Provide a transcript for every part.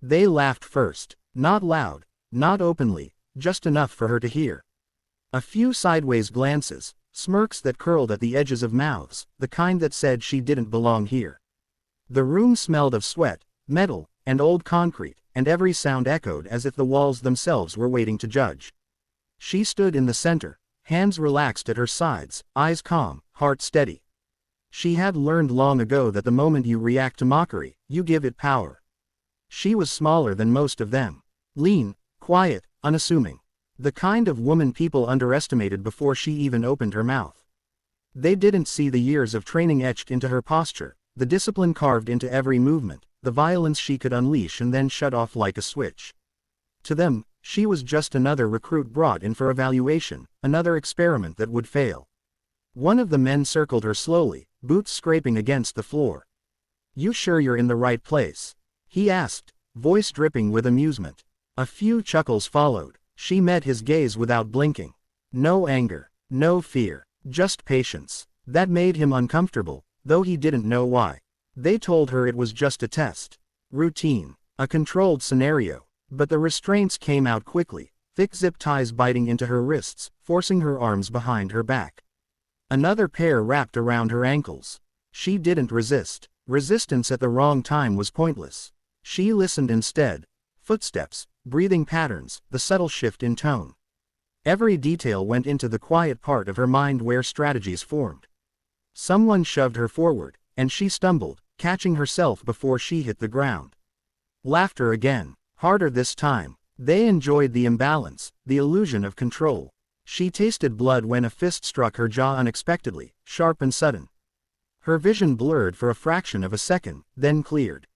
They laughed first. Not loud, not openly, just enough for her to hear. A few sideways glances, smirks that curled at the edges of mouths, the kind that said she didn't belong here. The room smelled of sweat, metal, and old concrete, and every sound echoed as if the walls themselves were waiting to judge. She stood in the center, hands relaxed at her sides, eyes calm, heart steady. She had learned long ago that the moment you react to mockery, you give it power. She was smaller than most of them. Lean, quiet, unassuming. The kind of woman people underestimated before she even opened her mouth. They didn't see the years of training etched into her posture, the discipline carved into every movement, the violence she could unleash and then shut off like a switch. To them, she was just another recruit brought in for evaluation, another experiment that would fail. One of the men circled her slowly, boots scraping against the floor. "You sure you're in the right place?" he asked, voice dripping with amusement. A few chuckles followed. She met his gaze without blinking. No anger, no fear, just patience. That made him uncomfortable, though he didn't know why. They told her it was just a test. Routine. A controlled scenario. But the restraints came out quickly, thick zip ties biting into her wrists, forcing her arms behind her back. Another pair wrapped around her ankles. She didn't resist. Resistance at the wrong time was pointless. She listened instead. Footsteps, breathing patterns, the subtle shift in tone. Every detail went into the quiet part of her mind where strategies formed. Someone shoved her forward, and she stumbled, catching herself before she hit the ground. Laughter again, harder this time. They enjoyed the imbalance, the illusion of control. She tasted blood when a fist struck her jaw unexpectedly, sharp and sudden. Her vision blurred for a fraction of a second, then cleared.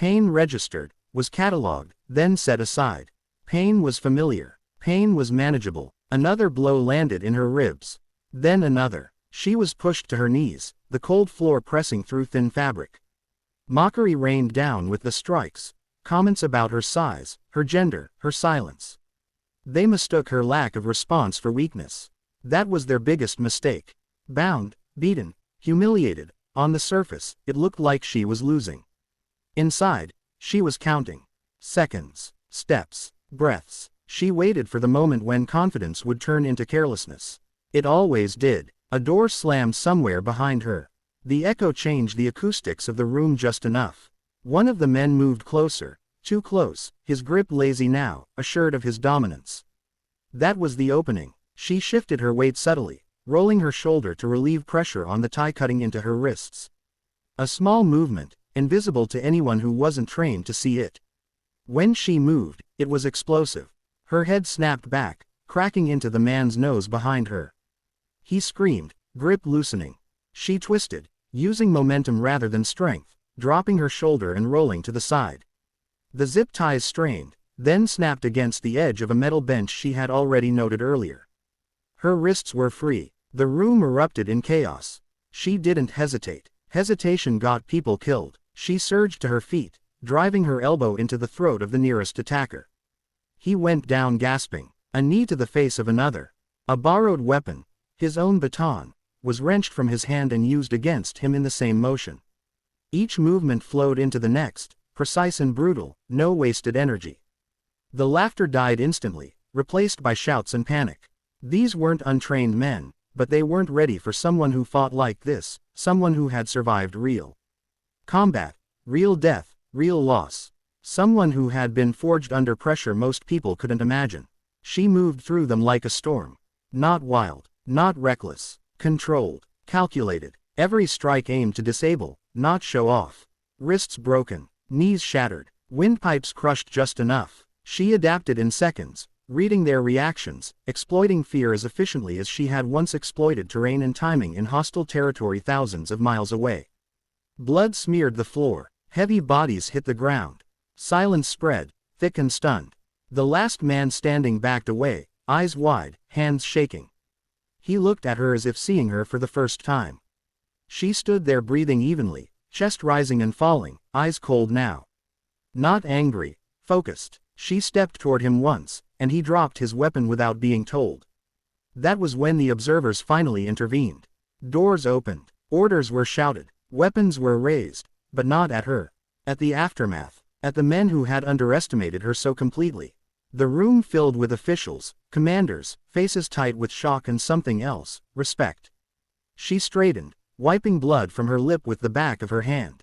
Pain registered, was catalogued, then set aside. Pain was familiar. Pain was manageable. Another blow landed in her ribs. Then another. She was pushed to her knees, the cold floor pressing through thin fabric. Mockery rained down with the strikes. Comments about her size, her gender, her silence. They mistook her lack of response for weakness. That was their biggest mistake. Bound, beaten, humiliated, on the surface, it looked like she was losing. Inside, she was counting. Seconds, steps, breaths. She waited for the moment when confidence would turn into carelessness. It always did. A door slammed somewhere behind her. The echo changed the acoustics of the room just enough. One of the men moved closer, too close, his grip lazy now, assured of his dominance. That was the opening. She shifted her weight subtly, rolling her shoulder to relieve pressure on the tie cutting into her wrists. A small movement, invisible to anyone who wasn't trained to see it. When she moved, it was explosive. Her head snapped back, cracking into the man's nose behind her. He screamed, grip loosening. She twisted, using momentum rather than strength, dropping her shoulder and rolling to the side. The zip ties strained, then snapped against the edge of a metal bench she had already noted earlier. Her wrists were free. The room erupted in chaos. She didn't hesitate. Hesitation got people killed. She surged to her feet, driving her elbow into the throat of the nearest attacker. He went down gasping. A knee to the face of another. A borrowed weapon, his own baton, was wrenched from his hand and used against him in the same motion. Each movement flowed into the next, precise and brutal, no wasted energy. The laughter died instantly, replaced by shouts and panic. These weren't untrained men, but they weren't ready for someone who fought like this, someone who had survived real combat, real death, real loss. Someone who had been forged under pressure most people couldn't imagine. She moved through them like a storm. Not wild, not reckless, controlled, calculated. Every strike aimed to disable, not show off. Wrists broken, knees shattered, windpipes crushed just enough. She adapted in seconds, reading their reactions, exploiting fear as efficiently as she had once exploited terrain and timing in hostile territory thousands of miles away. Blood smeared the floor. Heavy bodies hit the ground. Silence spread, thick and stunned. The last man standing backed away, eyes wide, hands shaking. He looked at her as if seeing her for the first time. She stood there breathing evenly, chest rising and falling, eyes cold now. Not angry, focused. She stepped toward him once, and he dropped his weapon without being told. That was when the observers finally intervened. Doors opened, orders were shouted, weapons were raised, but not at her. At the aftermath. at the men who had underestimated her so completely. The room filled with officials, commanders, faces tight with shock and something else, respect. She straightened, wiping blood from her lip with the back of her hand.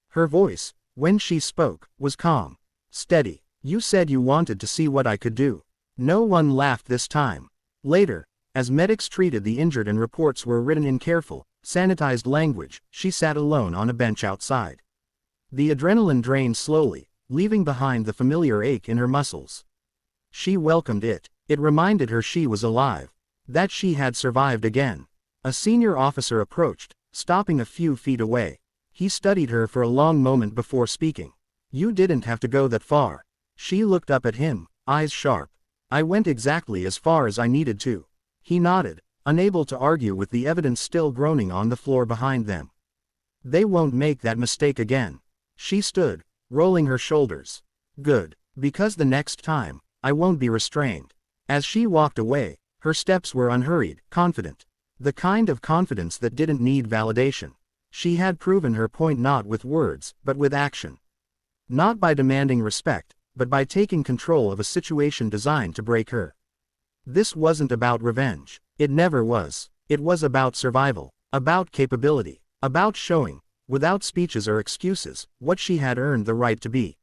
Her voice, when she spoke, was calm. Steady. You said you wanted to see what I could do. No one laughed this time. Later, as medics treated the injured and reports were written in careful, sanitized language, she sat alone on a bench outside. The adrenaline drained slowly, leaving behind the familiar ache in her muscles. She welcomed it. It reminded her she was alive. That she had survived again. A senior officer approached, stopping a few feet away. He studied her for a long moment before speaking. You didn't have to go that far. She looked up at him, eyes sharp. I went exactly as far as I needed to. He nodded, unable to argue with the evidence still groaning on the floor behind them. They won't make that mistake again. She stood, rolling her shoulders. Good, because the next time, I won't be restrained. As she walked away, her steps were unhurried, confident. The kind of confidence that didn't need validation. She had proven her point not with words, but with action. Not by demanding respect, but by taking control of a situation designed to break her. This wasn't about revenge. It never was. It was about survival, about capability, about showing, without speeches or excuses, what she had earned the right to be.